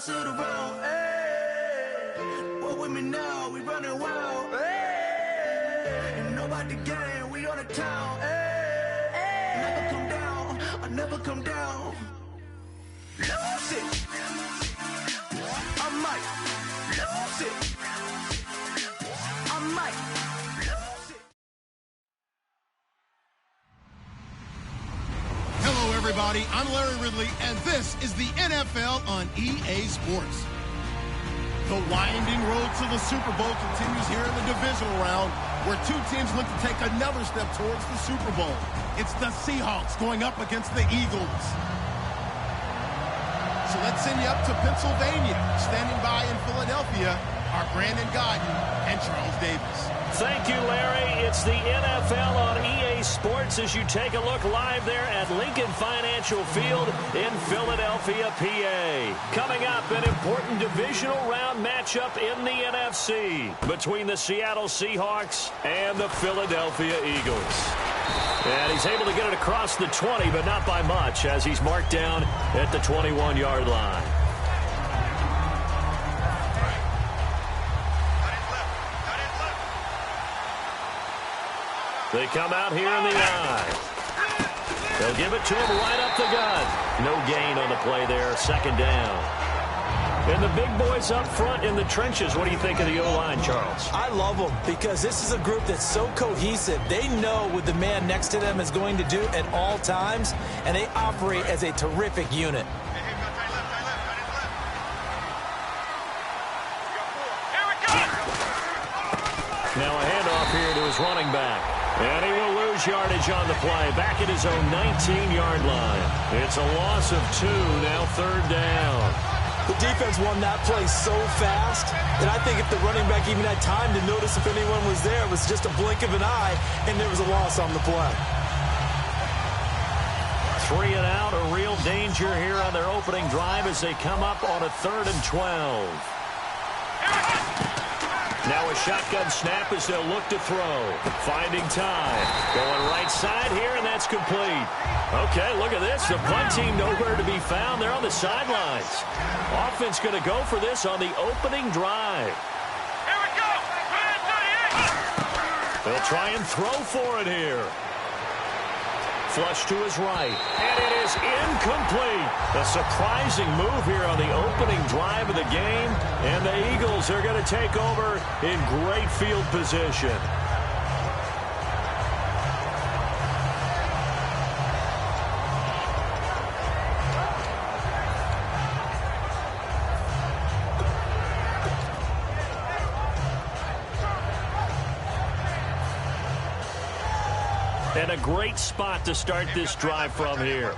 pass it around. Hey, walk with me now, we running wild. Hey, and nobody gang, we on the town. Hey, never come down, I never come down. Lose it, I might lose it, I might lose it. Hello, everybody. I'm Larry Ridley, and this is the NFL on EA Sports. The winding road to the Super Bowl continues here in the divisional round, where two teams look to take another step towards the Super Bowl. It's the Seahawks going up against the Eagles. So let's send you up to Pennsylvania. Standing by in Philadelphia are Brandon Godden and Charles Davis. Thank you, Larry. It's the NFL on EA Sports as you take a look live there at Lincoln Financial Field in Philadelphia, PA. Coming up, an important divisional round matchup in the NFC between the Seattle Seahawks and the Philadelphia Eagles. And he's able to get it across the 20, but not by much, as he's marked down at the 21-yard line. They come out here in the eye. They'll give it to him right up the gut. No gain on the play there, second down. And the big boys up front in the trenches. What do you think of the O-line, Charles? I love them because this is a group that's so cohesive. They know what the man next to them is going to do at all times, and they operate as a terrific unit. Now a handoff here to his running back. And he will lose yardage on the play. Back at his own 19-yard line. It's a loss of 2, now third down. The defense won that play so fast that I think if the running back even had time to notice if anyone was there, it was just a blink of an eye, and there was a loss on the play. 3 and out, a real danger here on their opening drive as they come up on a 3rd and 12. Now a shotgun snap as they'll look to throw. Finding time. Going right side here, and that's complete. Okay, look at this. The punt team nowhere to be found. They're on the sidelines. Offense going to go for this on the opening drive. Here we go. They'll try and throw for it here. Flush to his right, and it is incomplete. A surprising move here on the opening drive of the game, and the Eagles are going to take over in great field position. And a great spot to start this drive from here.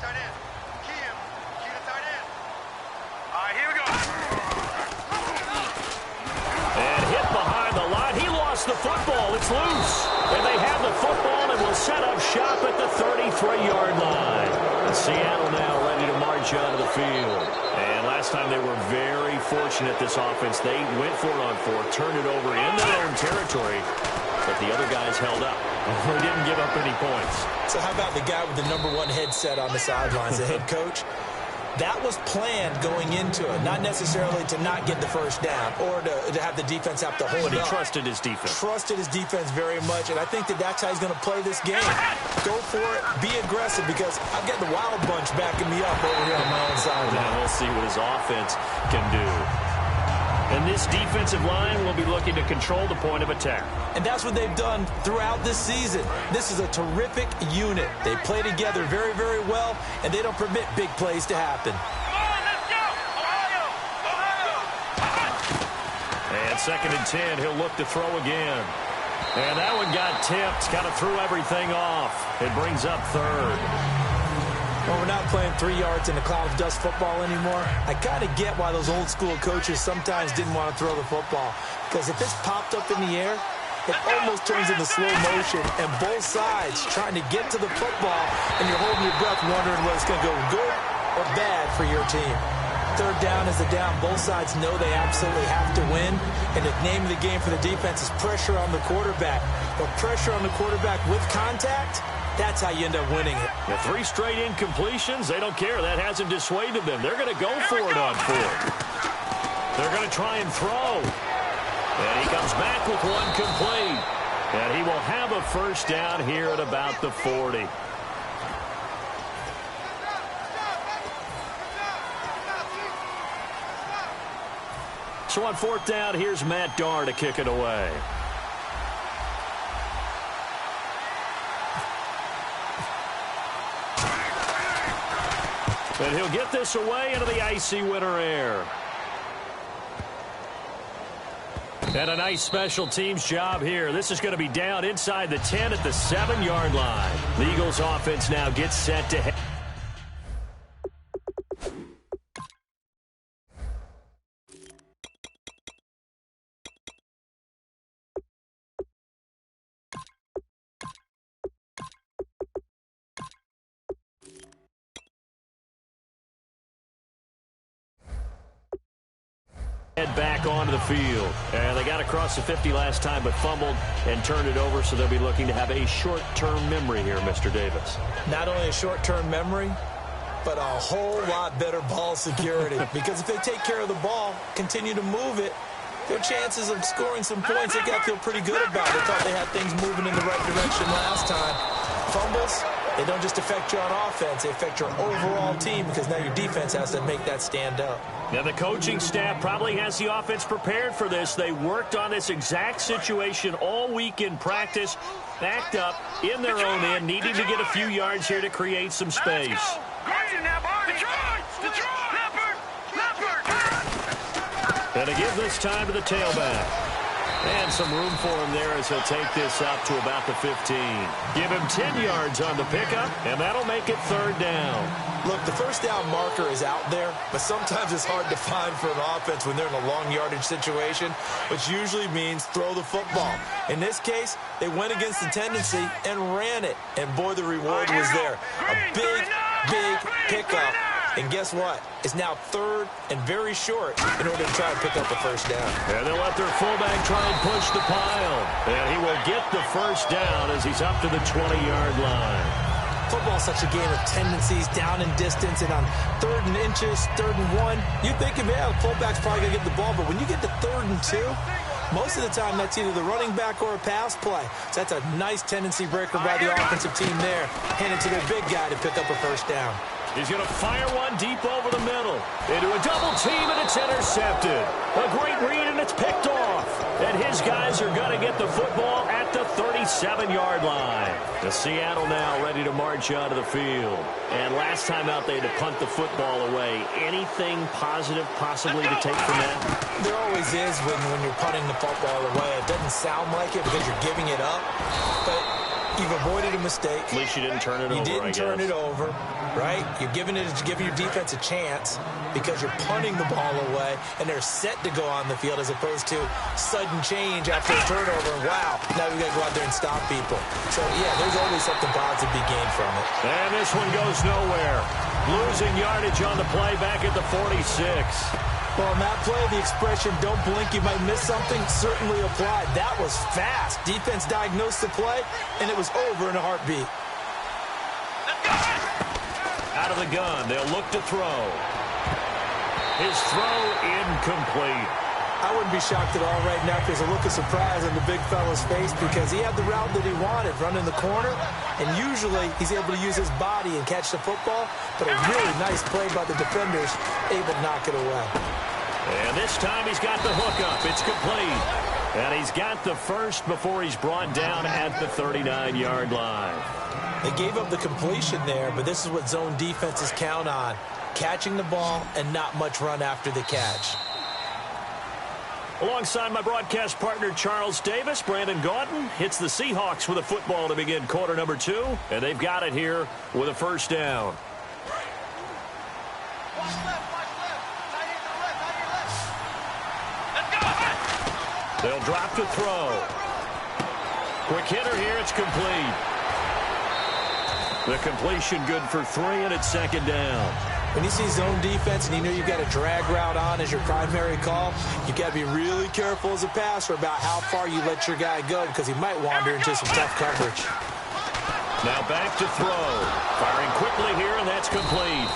And hit behind the line. He lost the football. It's loose. And they have the football and will set up shop at the 33-yard line. And Seattle now ready to march out of the field. And last time they were very fortunate, this offense. They went for it on 4, turned it over in their own territory. But the other guys held up. They didn't give up any points. So how about the guy with the #1 headset on the sidelines, the head coach? That was planned going into it, not necessarily to not get the first down or to have the defense have to hold But he up. trusted his defense. Trusted his defense very much, and I think that's how he's going to play this game. Go for it, be aggressive, because I've got the wild bunch backing me up over here on my own sideline. Now we'll see what his offense can do. And this defensive line will be looking to control the point of attack. And that's what they've done throughout this season. This is a terrific unit. They play together very, very well, and they don't permit big plays to happen. Come on, let's go. Ohio. And 2nd and 10, he'll look to throw again. And that one got tipped, kind of threw everything off. It brings up 3rd. Well, we're not playing 3 yards in a cloud of dust football anymore. I kind of get why those old school coaches sometimes didn't want to throw the football. Because if it's popped up in the air, it almost turns into slow motion, and both sides trying to get to the football, and you're holding your breath wondering whether it's going to go good or bad for your team. 3rd down is the down. Both sides know they absolutely have to win, and the name of the game for the defense is pressure on the quarterback. But pressure on the quarterback with contact, That's how you end up winning it. The 3 straight incompletions, they don't care. That hasn't dissuaded them. They're going to go for it on 4th. They're going to try and throw. And he comes back with one complete. And he will have a first down here at about the 40. So on 4th down, here's Matt Darr to kick it away. And he'll get this away into the icy winter air. And a nice special teams job here. This is going to be down inside the 10 at the 7-yard line. The Eagles offense now gets set to head. Head back onto the field. And they got across the 50 last time, but fumbled and turned it over, so they'll be looking to have a short-term memory here, Mr. Davis. Not only a short-term memory, but a whole lot better ball security. Because if they take care of the ball, continue to move it, their chances of scoring some points, they got to feel pretty good about it. They thought they had things moving in the right direction last time. Fumbles, they don't just affect you on offense, they affect your overall team, because now your defense has to make that stand up. Now the coaching staff probably has the offense prepared for this. They worked on this exact situation all week in practice, backed up in their own end, needing to get a few yards here to create some space. And to give this time to the tailback. And some room for him there as he'll take this up to about the 15. Give him 10 yards on the pickup, and that'll make it 3rd down. Look, the first down marker is out there, but sometimes it's hard to find for an offense when they're in a long yardage situation, which usually means throw the football. In this case, they went against the tendency and ran it. And boy, the reward was there. A big, big pickup. And guess what? It's now 3rd and very short in order to try and pick up the first down. And they'll let their fullback try and push the pile. And he will get the first down as he's up to the 20-yard line. Football's such a game of tendencies, down and distance, and on 3rd and inches, 3rd and 1, you think, yeah, the fullback's probably going to get the ball, but when you get to 3rd and 2, most of the time that's either the running back or a pass play. So that's a nice tendency breaker by the offensive team there. Hand it to their big guy to pick up a first down. He's going to fire one deep over the middle. Into a double team, and it's intercepted. A great read, and it's picked off. And his guys are going to get the football at the 37-yard line. The Seattle now ready to march onto the field. And last time out, they had to punt the football away. Anything positive possibly to take from that? There always is when you're punting the football away. It doesn't sound like it because you're giving it up. But you've avoided a mistake. At least you didn't turn it over, You didn't turn it over, right? You're giving your defense a chance because you're punting the ball away, and they're set to go on the field as opposed to sudden change after a turnover. And wow, now we've got to go out there and stop people. So, yeah, there's always something positive to be gained from it. And this one goes nowhere. Losing yardage on the play back at the 46. Well, on that play, the expression, don't blink, you might miss something, certainly applied. That was fast. Defense diagnosed the play, and it was over in a heartbeat. Out of the gun, they'll look to throw. His throw incomplete. I wouldn't be shocked at all right now if there's a look of surprise on the big fella's face because he had the route that he wanted, running the corner, and usually he's able to use his body and catch the football, but a really nice play by the defenders, able to knock it away. And this time he's got the hook up. It's complete. And he's got the first before he's brought down at the 39-yard line. They gave up the completion there, but this is what zone defenses count on, catching the ball and not much run after the catch. Alongside my broadcast partner, Charles Davis, Brandon Gaudin hits the Seahawks with a football to begin quarter number 2, and they've got it here with a first down. They'll drop to throw. Quick hitter here, it's complete. The completion good for 3, and it's second down. When you see zone defense and you know you've got a drag route on as your primary call, you've got to be really careful as a passer about how far you let your guy go because he might wander into some tough coverage. Now back to throw. Firing quickly here, and that's complete.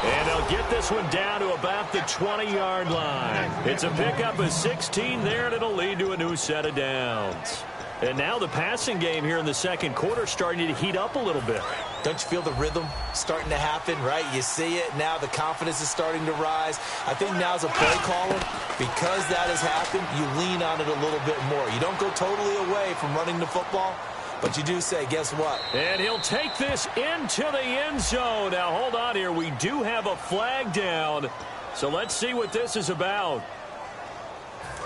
And they'll get this one down to about the 20-yard line. It's a pickup of 16 there, and it'll lead to a new set of downs. And now the passing game here in the second quarter starting to heat up a little bit. Don't you feel the rhythm starting to happen, right? You see it. Now the confidence is starting to rise. I think now as a play caller, because that has happened, you lean on it a little bit more. You don't go totally away from running the football, but you do say, guess what? And he'll take this into the end zone. Now, hold on here. We do have a flag down. So let's see what this is about.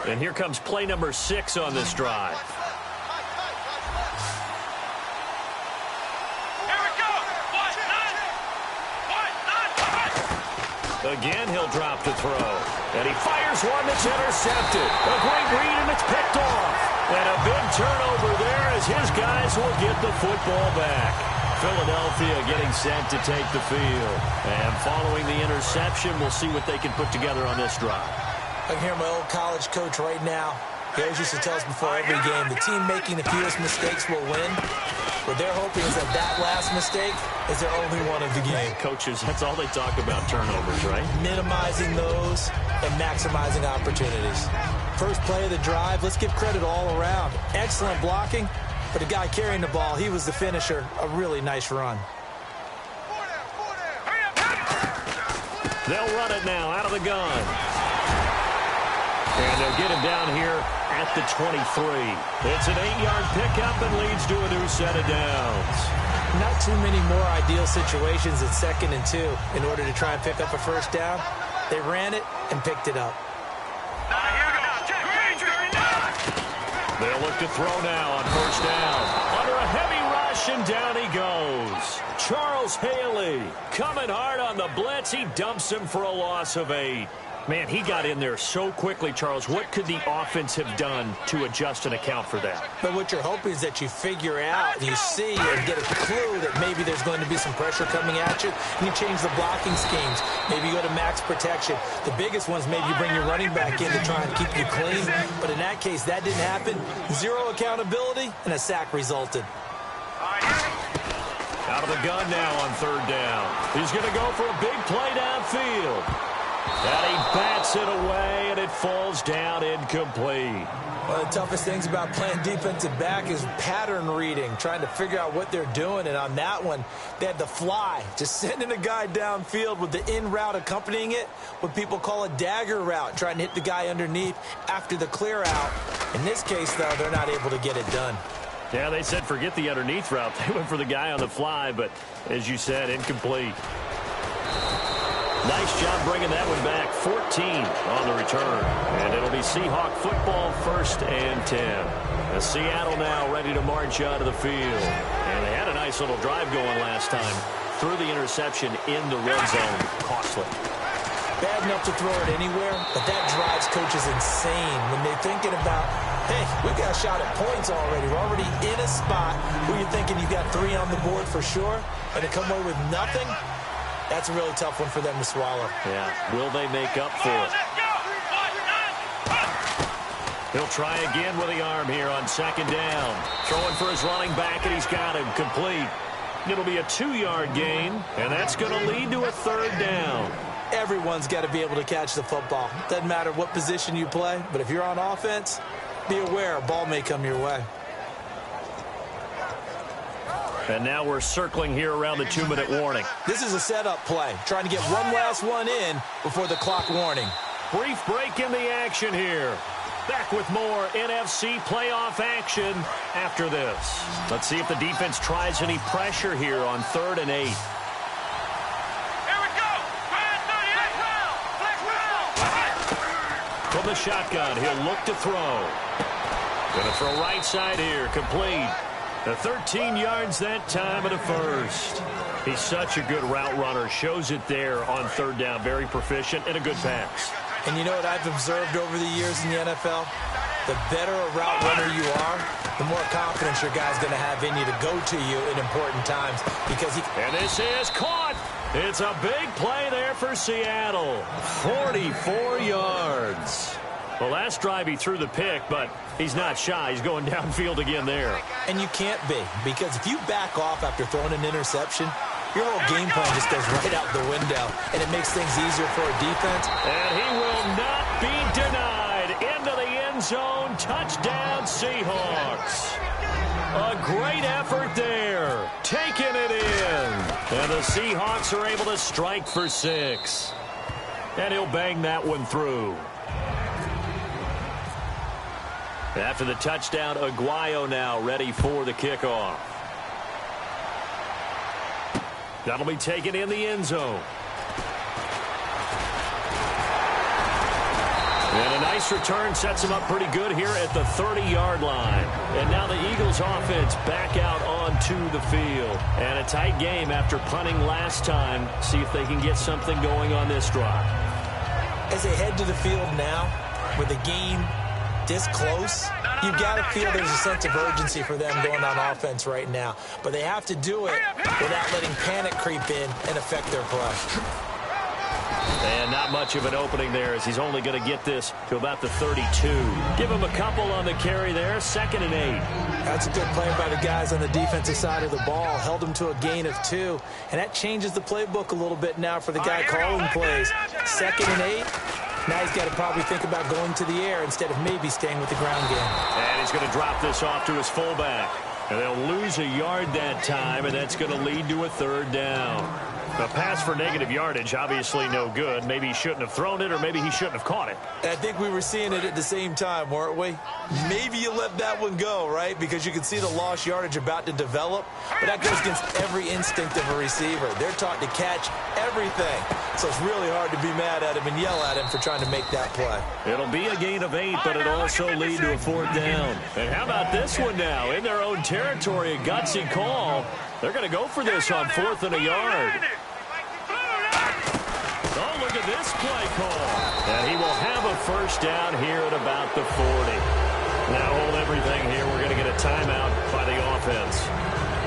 And here comes play number 6 on this drive. Again, he'll drop to throw. And he fires one that's intercepted. A great read, and it's picked off. And a big turnover there as his guys will get the football back. Philadelphia getting set to take the field. And following the interception, we'll see what they can put together on this drive. I can hear my old college coach right now. He always used to tell us before every game, the team making the fewest mistakes will win. What they're hoping is that last mistake is their only one of the game. Coaches, that's all they talk about, turnovers, right? Minimizing those and maximizing opportunities. First play of the drive, let's give credit all around. Excellent blocking, but the guy carrying the ball, he was the finisher. A really nice run. They'll run it now out of the gun. And they'll get him down here at the 23. It's an 8-yard pickup and leads to a new set of downs. Not too many more ideal situations at 2nd and 2 in order to try and pick up a first down. They ran it and picked it up. They'll look to throw now on first down. Under a heavy rush, and down he goes. Charles Haley coming hard on the blitz. He dumps him for a loss of 8. Man, he got in there so quickly, Charles. What could the offense have done to adjust and account for that? But what you're hoping is that you figure out, you see and get a clue that maybe there's going to be some pressure coming at you, and you change the blocking schemes. Maybe you go to max protection. The biggest ones, maybe you bring your running back in to try and keep you clean. But in that case, that didn't happen. 0 accountability, and a sack resulted. Out of the gun now on third down. He's going to go for a big play downfield. And he bats it away, and it falls down incomplete. One of the toughest things about playing defensive back is pattern reading, trying to figure out what they're doing. And on that one, they had the fly, just sending a guy downfield with the in route accompanying it, what people call a dagger route, trying to hit the guy underneath after the clear out. In this case, though, they're not able to get it done. Yeah, they said forget the underneath route. They went for the guy on the fly, but as you said, incomplete. Nice job bringing that one back. 14 on the return. And it'll be Seahawk football, 1st and 10. As Seattle now ready to march out of the field. And they had a nice little drive going last time. Threw the interception in the red zone. Costly. Bad enough to throw it anywhere, but that drives coaches insane when they're thinking about, hey, we got a shot at points already. We're already in a spot where you're thinking you got 3 on the board for sure, and to come away with nothing, that's a really tough one for them to swallow. Yeah, will they make up for it? He'll try again with the arm here on 2nd down. Throwing for his running back, and he's got him complete. It'll be a 2-yard gain, and that's going to lead to a 3rd down. Everyone's got to be able to catch the football. Doesn't matter what position you play, but if you're on offense, be aware a ball may come your way. And now we're circling here around the 2-minute warning. This is a setup play, trying to get one last one in before the clock warning. Brief break in the action here. Back with more NFC playoff action after this. Let's see if the defense tries any pressure here on 3rd and 8. From the shotgun, he'll look to throw. Gonna throw right side here, complete. The 13 yards that time and a 1st. He's such a good route runner. Shows it there on 3rd down. Very proficient and a good pass. And you know what I've observed over the years in the NFL? The better a route runner you are, the more confidence your guy's going to have in you to go to you in important times. Because And this is caught. It's a big play there for Seattle. 44 yards. Well, last drive he threw the pick, but he's not shy. He's going downfield again there. And you can't be, because if you back off after throwing an interception, your whole game plan just goes right out the window, and it makes things easier for a defense. And he will not be denied. Into the end zone. Touchdown, Seahawks. A great effort there. Taking it in. And the Seahawks are able to strike for 6. And he'll bang that one through. After the touchdown, Aguayo now ready for the kickoff. That'll be taken in the end zone. And a nice return sets him up pretty good here at the 30-yard line. And now the Eagles offense back out onto the field. And a tight game after punting last time. See if they can get something going on this drive. As they head to the field now, with the game this close, you've got to feel there's a sense of urgency for them going on offense right now. But they have to do it without letting panic creep in and affect their play. And not much of an opening there, as he's only going to get this to about the 32. Give him a couple on the carry there, 2nd and 8. That's a good play by the guys on the defensive side of the ball. Held him to a gain of 2. And that changes the playbook a little bit now for the guy calling plays. 2nd and 8. Now he's got to probably think about going to the air instead of maybe staying with the ground game. And he's going to drop this off to his fullback. And they'll lose a yard that time, and that's going to lead to a 3rd down. A pass for negative yardage, obviously no good. Maybe he shouldn't have thrown it, or maybe he shouldn't have caught it. I think we were seeing it at the same time, weren't we? Maybe you let that one go, right? Because you can see the lost yardage about to develop. But that goes against every instinct of a receiver. They're taught to catch everything. So it's really hard to be mad at him and yell at him for trying to make that play. It'll be a gain of 8, but it'll also lead to a 4th down. And how about this one now? In their own territory, a gutsy call. They're going to go for this on 4th and a yard. Oh, look at this play call. And he will have a 1st down here at about the 40. Now hold everything here. We're going to get a timeout by the offense.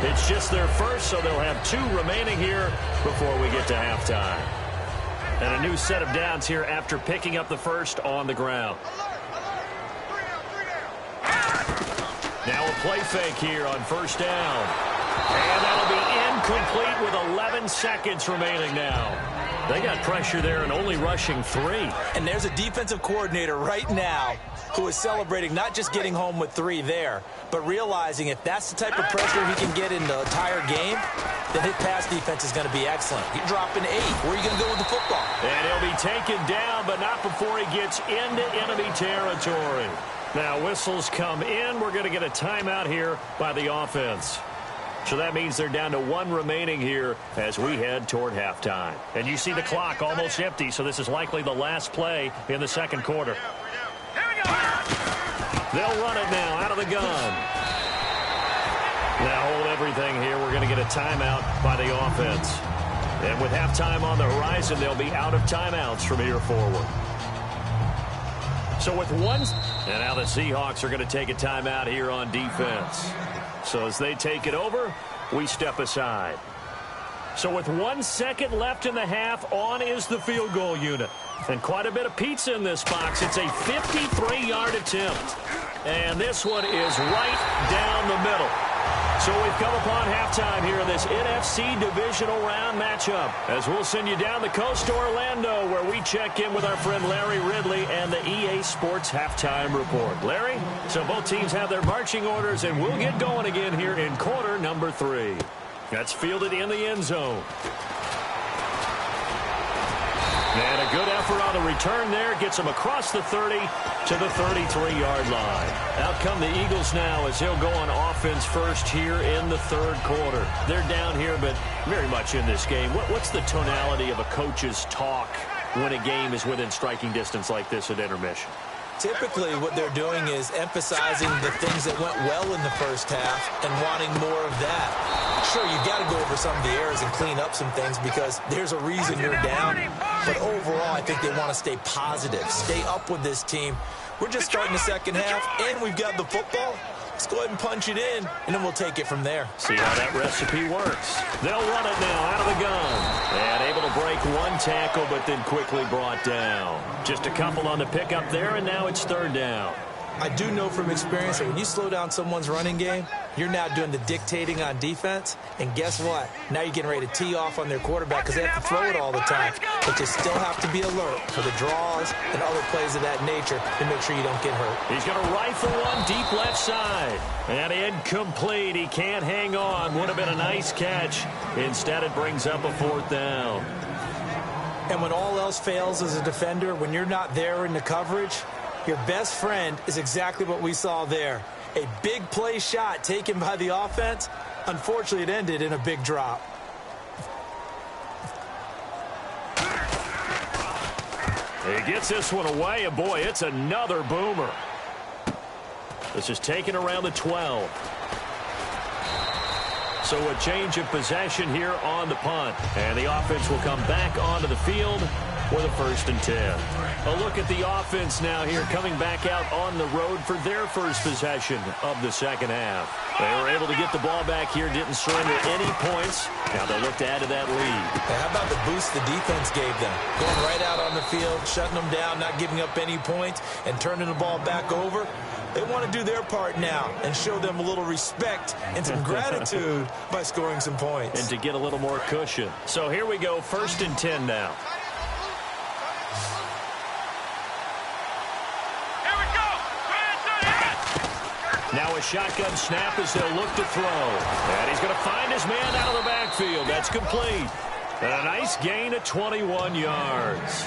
It's just their first, so they'll have 2 remaining here before we get to halftime. And a new set of downs here after picking up the first on the ground. Now a play fake here on 1st down. And that'll be incomplete with 11 seconds remaining now. They got pressure there and only rushing 3. And there's a defensive coordinator right now who is celebrating not just getting home with 3 there, but realizing if that's the type of pressure he can get in the entire game, then his pass defense is going to be excellent. You're dropping 8. Where are you going to go with the football? And he'll be taken down, but not before he gets into enemy territory. Now whistles come in. We're going to get a timeout here by the offense. So that means they're down to 1 remaining here as we head toward halftime. And you see the clock almost empty, so this is likely the last play in the 2nd quarter. They'll run it now out of the gun. Now hold everything here. We're going to get a timeout by the offense. And with halftime on the horizon, they'll be out of timeouts from here forward. So with 1, and now the Seahawks are going to take a timeout here on defense. So as they take it over, we step aside. So with 1 second left in the half, on is the field goal unit. And quite a bit of pizza in this box. It's a 53-yard attempt. And this one is right down the middle. So we've come upon halftime here in this NFC divisional round matchup, as we'll send you down the coast to Orlando, where we check in with our friend Larry Ridley and the EA Sports Halftime Report. Larry, so both teams have their marching orders, and we'll get going again here in quarter number 3. That's fielded in the end zone. And a good effort on the return there. Gets him across the 30 to the 33-yard line. Out come the Eagles now as they'll go on offense first here in the 3rd quarter. They're down here, but very much in this game. What's the tonality of a coach's talk when a game is within striking distance like this at intermission? Typically, what they're doing is emphasizing the things that went well in the first half and wanting more of that. Sure, you've got to go over some of the errors and clean up some things because there's a reason you're down. But overall, I think they want to stay positive, stay up with this team. We're just starting the second half, and we've got the football. Let's go ahead and punch it in, and then we'll take it from there. See how that recipe works. They'll run it now out of the gun. And able to break one tackle, but then quickly brought down. Just a couple on the pickup there, and now it's third down. I do know from experience that when you slow down someone's running game, you're now doing the dictating on defense. And guess what? Now you're getting ready to tee off on their quarterback because they have to throw it all the time. But you still have to be alert for the draws and other plays of that nature to make sure you don't get hurt. He's going to rifle one deep left side. And incomplete. He can't hang on. Would have been a nice catch. Instead, it brings up a fourth down. And when all else fails as a defender, when you're not there in the coverage, your best friend is exactly what we saw there. A big play shot taken by the offense. Unfortunately, it ended in a big drop. He gets this one away, and boy, it's another boomer. This is taken around the 12. So a change of possession here on the punt. And the offense will come back onto the field with a 1st and 10. A look at the offense now here, coming back out on the road for their first possession of the second half. They were able to get the ball back here, didn't surrender any points. Now they'll look to add to that lead. Hey, how about the boost the defense gave them? Going right out on the field, shutting them down, not giving up any points, and turning the ball back over. They want to do their part now and show them a little respect and some gratitude by scoring some points. And to get a little more cushion. So here we go, 1st and 10 now. Now a shotgun snap as they'll look to throw. And he's going to find his man out of the backfield. That's complete. And a nice gain of 21 yards.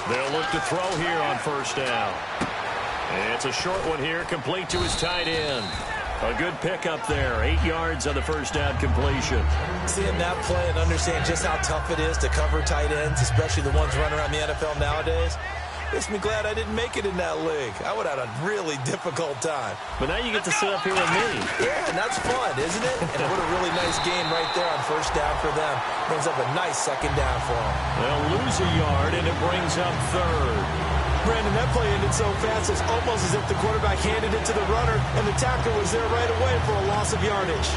They'll look to throw here on 1st down. And it's a short one here, complete to his tight end. A good pickup there, 8 yards on the 1st down completion. Seeing that play and understand just how tough it is to cover tight ends, especially the ones running around the NFL nowadays, makes me glad I didn't make it in that league. I would have had a really difficult time. But now you get to sit up here with me. Yeah, and that's fun, isn't it? And what a really nice game right there on 1st down for them. Brings up a nice 2nd down for them. They'll lose a yard, and it brings up 3rd. Brandon, that play ended so fast, it's almost as if the quarterback handed it to the runner, and the tackler was there right away for a loss of yardage.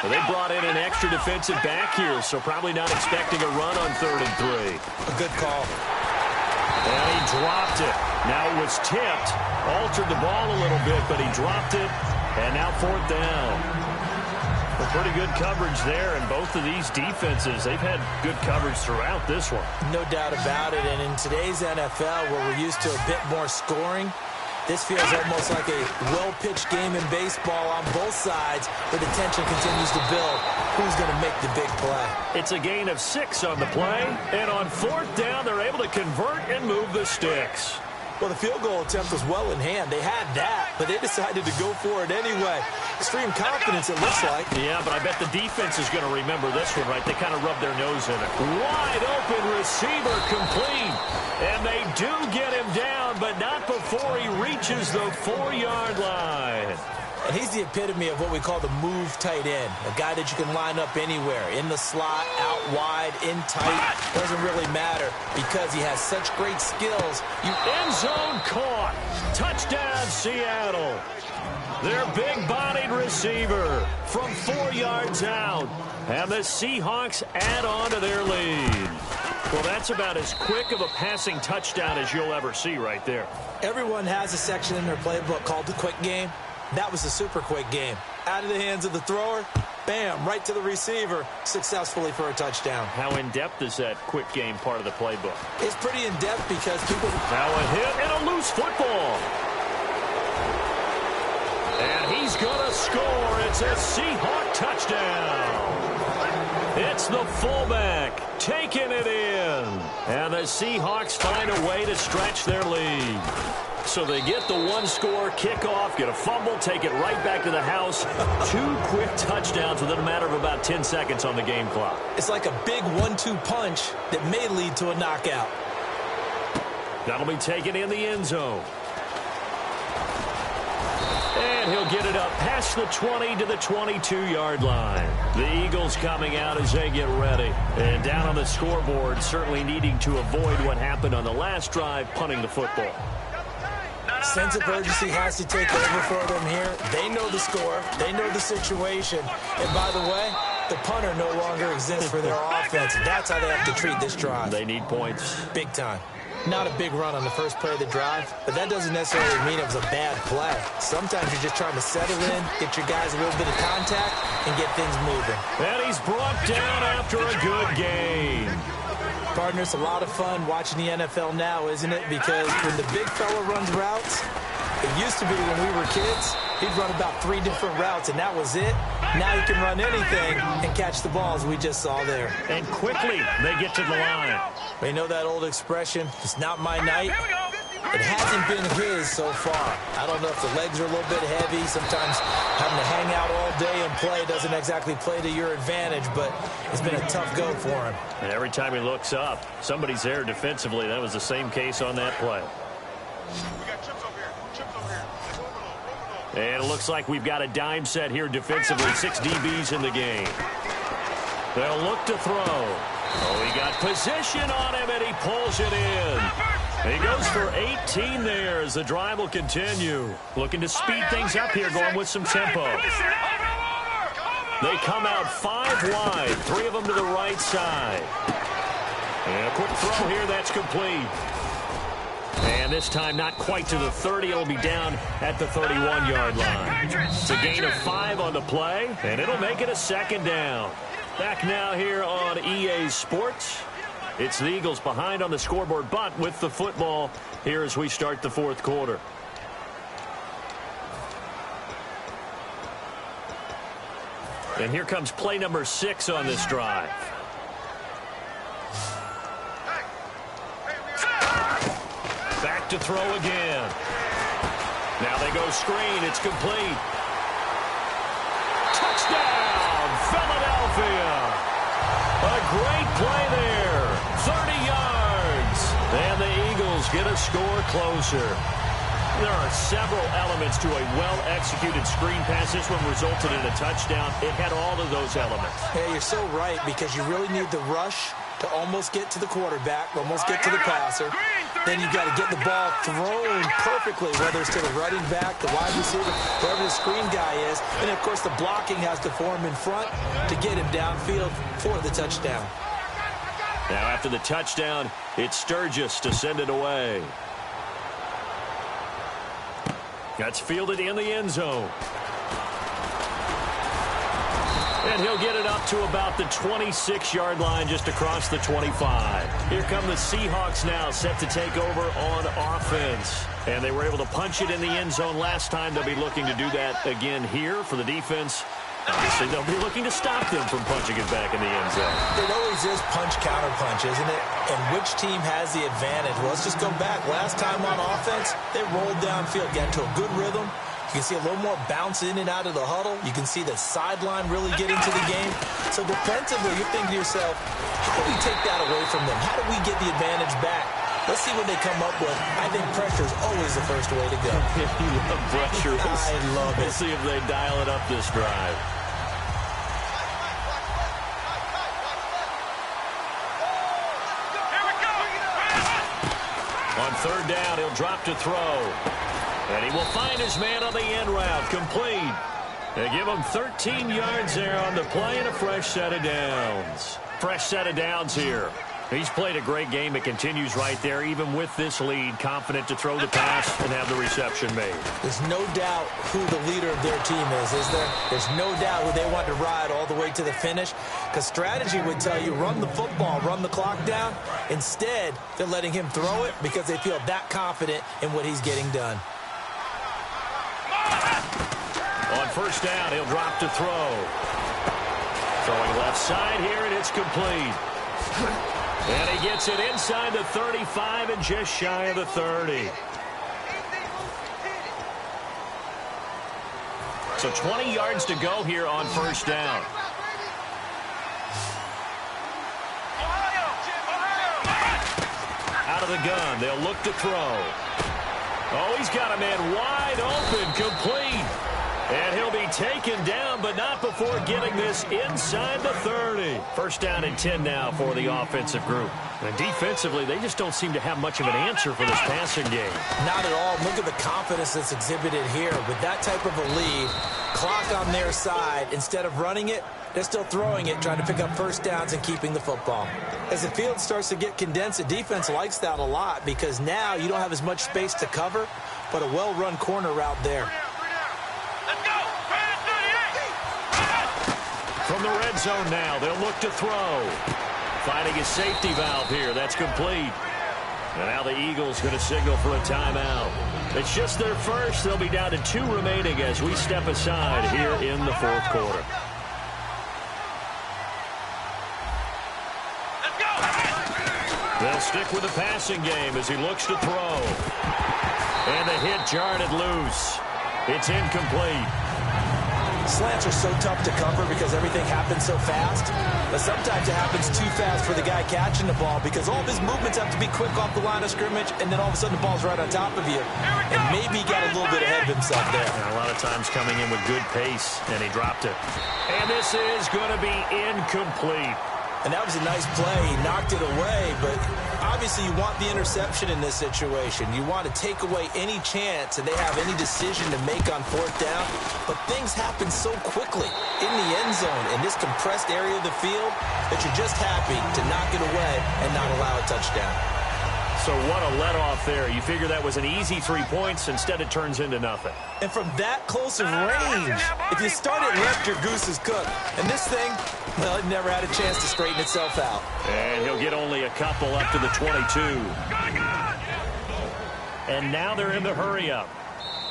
Well, they brought in an extra defensive back here, so probably not expecting a run on 3rd and 3. A good call. And he dropped it. Now it was tipped. Altered the ball a little bit, but he dropped it. And now 4th down. Well, pretty good coverage there, and both of these defenses, they've had good coverage throughout this one. No doubt about it, and in today's NFL, where we're used to a bit more scoring, this feels almost like a well-pitched game in baseball on both sides where the tension continues to build. Who's going to make the big play? It's a gain of 6 on the play, and on 4th down, they're able to convert and move the sticks. Well, the field goal attempt was well in hand. They had that, but they decided to go for it anyway. Extreme confidence, it looks like. Yeah, but I bet the defense is going to remember this one, right? They kind of rubbed their nose in it. Wide open receiver complete. And they do get him down, but not before he reaches the 4-yard line. And he's the epitome of what we call the move tight end, a guy that you can line up anywhere, in the slot, out wide, in tight. Doesn't really matter because he has such great skills. End zone caught. Touchdown, Seattle. Their big-bodied receiver from 4 yards out. And the Seahawks add on to their lead. Well, that's about as quick of a passing touchdown as you'll ever see right there. Everyone has a section in their playbook called the quick game. That was a super quick game. Out of the hands of the thrower, bam, right to the receiver, successfully for a touchdown. How in-depth is that quick game part of the playbook? It's pretty in-depth because people... Now a hit and a loose football. And he's going to score. It's a Seahawk touchdown. It's the fullback, taking it in. And the Seahawks find a way to stretch their lead. So they get the one-score kickoff, get a fumble, take it right back to the house. 2 quick touchdowns within a matter of about 10 seconds on the game clock. It's like a big 1-2 punch that may lead to a knockout. That'll be taken in the end zone. And he'll get it up past the 20 to the 22-yard line. The Eagles coming out as they get ready. And down on the scoreboard, certainly needing to avoid what happened on the last drive, punting the football. Sense of urgency has to take over for them here. They know the score. They know the situation. And by the way, the punter no longer exists for their offense. That's how they have to treat this drive. They need points. Big time. Not a big run on the first play of the drive, but that doesn't necessarily mean it was a bad play. Sometimes you're just trying to settle in, get your guys a little bit of contact, and get things moving. And he's brought down after a good game. Partner, it's a lot of fun watching the NFL now, isn't it? Because when the big fella runs routes, it used to be when we were kids, he'd run about 3 different routes, and that was it. Now he can run anything and catch the balls we just saw there. And quickly, they get to the line. They know that old expression, it's not my night. It hasn't been his so far. I don't know if the legs are a little bit heavy. Sometimes having to hang out all day and play doesn't exactly play to your advantage, but it's been a tough go for him. And every time he looks up, somebody's there defensively. That was the same case on that play. And it looks like we've got a dime set here defensively. 6 DBs in the game. They'll look to throw. Oh, he got position on him, and he pulls it in. He goes for 18 there as the drive will continue. Looking to speed things up here, going with some tempo. They come out 5 wide, 3 of them to the right side. And a quick throw here, that's complete. And this time not quite to the 30. It'll be down at the 31-yard line. It's a gain of 5 on the play, and it'll make it a 2nd down. Back now here on EA Sports. It's the Eagles behind on the scoreboard, but with the football here as we start the 4th quarter. And here comes play number 6 on this drive. Back to throw again. Now they go screen. It's complete. Touchdown, Philadelphia. A great play there. 30 yards. And the Eagles get a score closer. There are several elements to a well-executed screen pass. This one resulted in a touchdown. It had all of those elements. Yeah, you're so right, because you really need the rush to almost get to the quarterback, almost get to the passer. Then you've got to get the ball thrown perfectly, whether it's to the running back, the wide receiver, wherever the screen guy is. And, of course, the blocking has to form in front to get him downfield for the touchdown. Now, after the touchdown, it's Sturgis to send it away. That's fielded in the end zone. And he'll get it up to about the 26-yard line, just across the 25. Here come the Seahawks now, set to take over on offense. And they were able to punch it in the end zone last time. They'll be looking to do that again here for the defense. Obviously, they'll be looking to stop them from punching it back in the end zone. It always is punch-counter-punch, isn't it? And which team has the advantage? Well, let's just go back. Last time on offense, they rolled downfield, got into a good rhythm. You can see a little more bounce in and out of the huddle. You can see the sideline really get into the game. So defensively, you're thinking to yourself, how do we take that away from them? How do we get the advantage back? Let's see what they come up with. I think pressure is always the first way to go. You love pressure. I love it. We'll see if they dial it up this drive. On 3rd down, he'll drop to throw. And he will find his man on the end route. Complete. They give him 13 yards there on the play and a fresh set of downs. Fresh set of downs here. He's played a great game. It continues right there, even with this lead. Confident to throw the pass and have the reception made. There's no doubt who the leader of their team is there? There's no doubt who they want to ride all the way to the finish. Because strategy would tell you, run the football, run the clock down. Instead, they're letting him throw it because they feel that confident in what he's getting done. On 1st down, he'll drop to throw. Throwing left side here, and it's complete. And he gets it inside the 35 and just shy of the 30. So 20 yards to go here on first down. Out of the gun, they'll look to throw. Oh, he's got a man wide open, complete. And he'll be taken down, but not before getting this inside the 30. First down and 10 now for the offensive group. And defensively, they just don't seem to have much of an answer for this passing game. Not at all. Look at the confidence that's exhibited here. With that type of a lead, clock on their side, instead of running it, they're still throwing it, trying to pick up first downs and keeping the football. As the field starts to get condensed, the defense likes that a lot because now you don't have as much space to cover, but a well-run corner route there. From the red zone now, they'll look to throw. Finding a safety valve here. That's complete. And now the Eagles going to signal for a timeout. It's just their first. They'll be down to 2 remaining as we step aside here in the fourth quarter. They'll stick with the passing game as he looks to throw. And the hit jarred it loose. It's incomplete. Slants are so tough to cover because everything happens so fast. But sometimes it happens too fast for the guy catching the ball because all of his movements have to be quick off the line of scrimmage, and then all of a sudden the ball's right on top of you. And maybe he got a little bit ahead of himself there. And a lot of times coming in with good pace, and he dropped it. And this is going to be incomplete. And that was a nice play. He knocked it away, but obviously you want the interception in this situation. You want to take away any chance that they have any decision to make on fourth down. But things happen so quickly in the end zone in this compressed area of the field that you're just happy to knock it away and not allow a touchdown. So what a let-off there. You figure that was an easy 3 points. Instead, it turns into nothing. And from that close of range, if you start it left, your goose is cooked. And this thing, well, it never had a chance to straighten itself out. And he'll get only a couple up to the 22. And now they're in the hurry-up.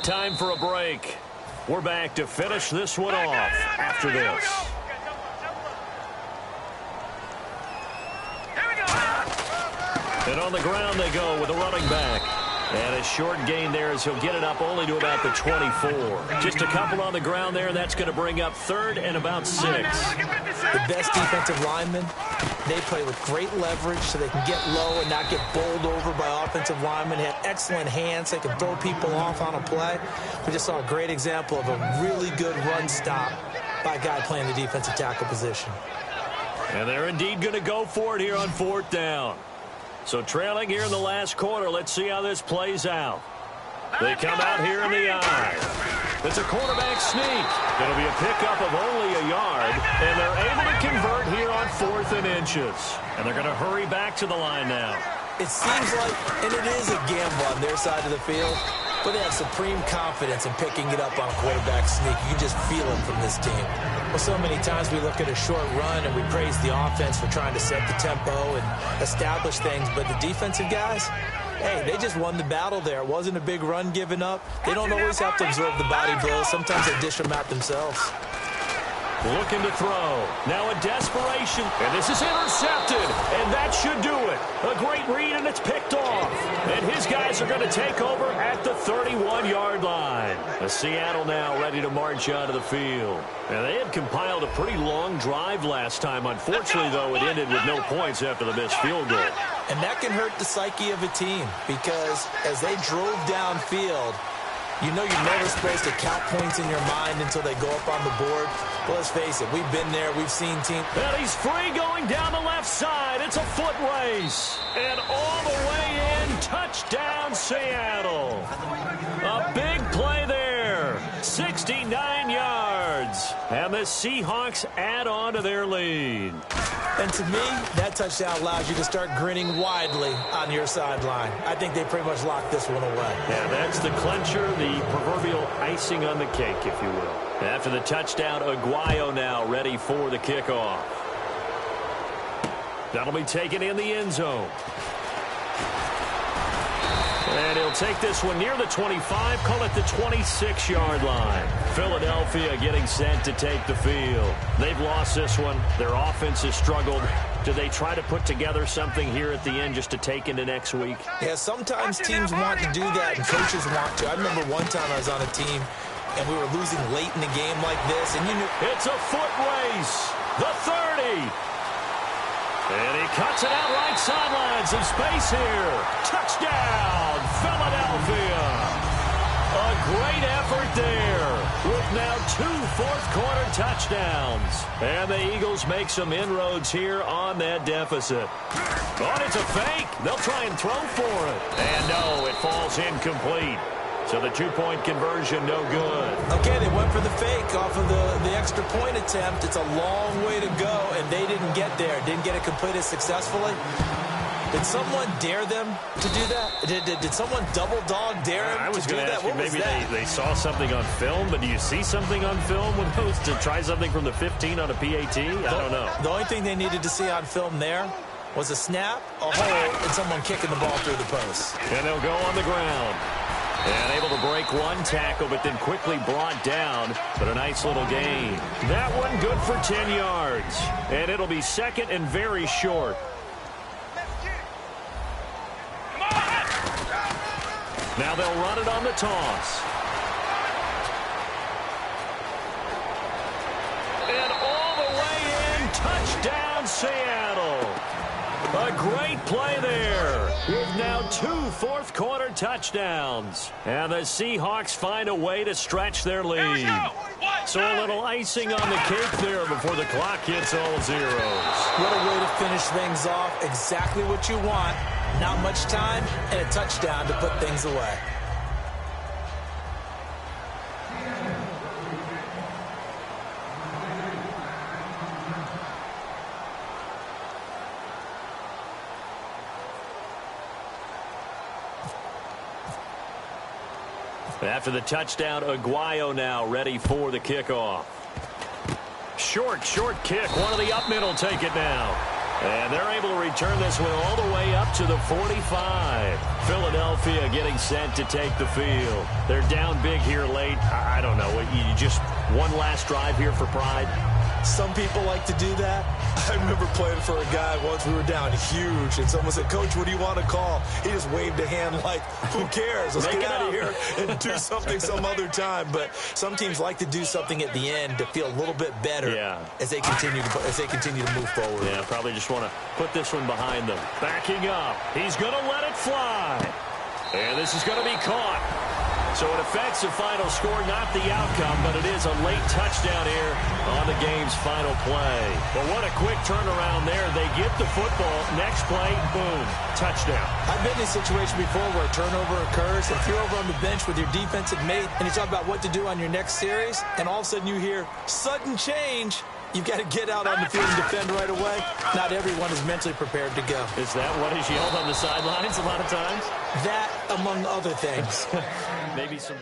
Time for a break. We're back to finish this one off after this. And on the ground they go with a running back. And a short gain there as he'll get it up only to about the 24. Just a couple on the ground there, and that's going to bring up 3rd and about 6. The best defensive linemen, they play with great leverage so they can get low and not get bowled over by offensive linemen. They have excellent hands. They can throw people off on a play. We just saw a great example of a really good run stop by a guy playing the defensive tackle position. And they're indeed going to go for it here on 4th down. So trailing here in the last quarter, let's see how this plays out. They come out here in the eye. It's a quarterback sneak. It'll be a pickup of only a yard, and they're able to convert here on 4th and inches. And they're going to hurry back to the line now. It seems like, and it is a gamble on their side of the field, but they have supreme confidence in picking it up on a quarterback sneak. You can just feel it from this team. Well, so many times we look at a short run and we praise the offense for trying to set the tempo and establish things, but the defensive guys, hey, they just won the battle there. It wasn't a big run given up. They don't always have to absorb the body blows. Sometimes they dish them out themselves. Looking to throw. Now a desperation. And this is intercepted. And that should do it. A great read, and it's picked off. And his guys are going to take over at the 31-yard line. Seattle now ready to march out of the field. And they had compiled a pretty long drive last time. Unfortunately, though, it ended with no points after the missed field goal. And that can hurt the psyche of a team because as they drove downfield, you know you're never supposed to count points in your mind until they go up on the board. Well, let's face it, we've been there. We've seen teams. And he's free going down the left side. It's a foot race. And all the way in, touchdown Seattle. A big play there. 69 yards. And the Seahawks add on to their lead. And to me, that touchdown allows you to start grinning widely on your sideline. I think they pretty much locked this one away. Yeah, that's the clincher, the proverbial icing on the cake, if you will. After the touchdown, Aguayo now ready for the kickoff. That'll be taken in the end zone. And he'll take this one near the 25, call it the 26-yard line. Philadelphia getting set to take the field. They've lost this one. Their offense has struggled. Do they try to put together something here at the end just to take into next week? Yeah, sometimes teams want to do that and coaches want to. I remember one time I was on a team and we were losing late in the game like this, and you knew it's a foot race. The 30. And he cuts it out right sideline. Some space here. Touchdown, Philadelphia. A great effort there with now 2 fourth-quarter touchdowns. And the Eagles make some inroads here on that deficit. But it's a fake. They'll try and throw for it. And no, it falls incomplete. So the 2-point conversion, no good. Okay, they went for the fake off of the extra point attempt. It's a long way to go, and they didn't get there. Didn't get it completed successfully. Did someone dare them to do that? Did someone double dog dare them to do that? What was that? Maybe they saw something on film, but do you see something on film with those to try something from the 15 on a PAT? I don't know. The only thing they needed to see on film there was a snap, a hole, and someone kicking the ball through the post. And they'll go on the ground. And able to break one tackle, but then quickly brought down. But a nice little gain. That one good for 10 yards. And it'll be second and very short. Now they'll run it on the toss. And all the way in. Touchdown, Seattle. A great play there with now 2 fourth-quarter touchdowns. And the Seahawks find a way to stretch their lead. So a little icing on the cake there before the clock hits all zeros. What a way to finish things off. Exactly what you want. Not much time and a touchdown to put things away. After the touchdown, Aguayo now ready for the kickoff. Short kick. One of the up middle take it now. And they're able to return this one all the way up to the 45. Philadelphia getting set to take the field. They're down big here late. I don't know. You just one last drive here for pride? Some people like to do that. I remember playing for a guy once. We were down huge, and someone said, "Coach, what do you want to call?" He just waved a hand like, who cares? Let's get out of here and do something some other time. But some teams like to do something at the end to feel a little bit better as they continue to move forward. Yeah, probably just want to put this one behind them. Backing up. He's going to let it fly. And this is going to be caught. So it affects the final score, not the outcome, but it is a late touchdown here on the game's final play. But what a quick turnaround there. They get the football. Next play, boom, touchdown. I've been in a situation before where a turnover occurs. If you're over on the bench with your defensive mate and you talk about what to do on your next series, and all of a sudden you hear sudden change, you've got to get out on the field and defend right away. Not everyone is mentally prepared to go. Is that what is yelled on the sidelines a lot of times? That, among other things. Maybe some...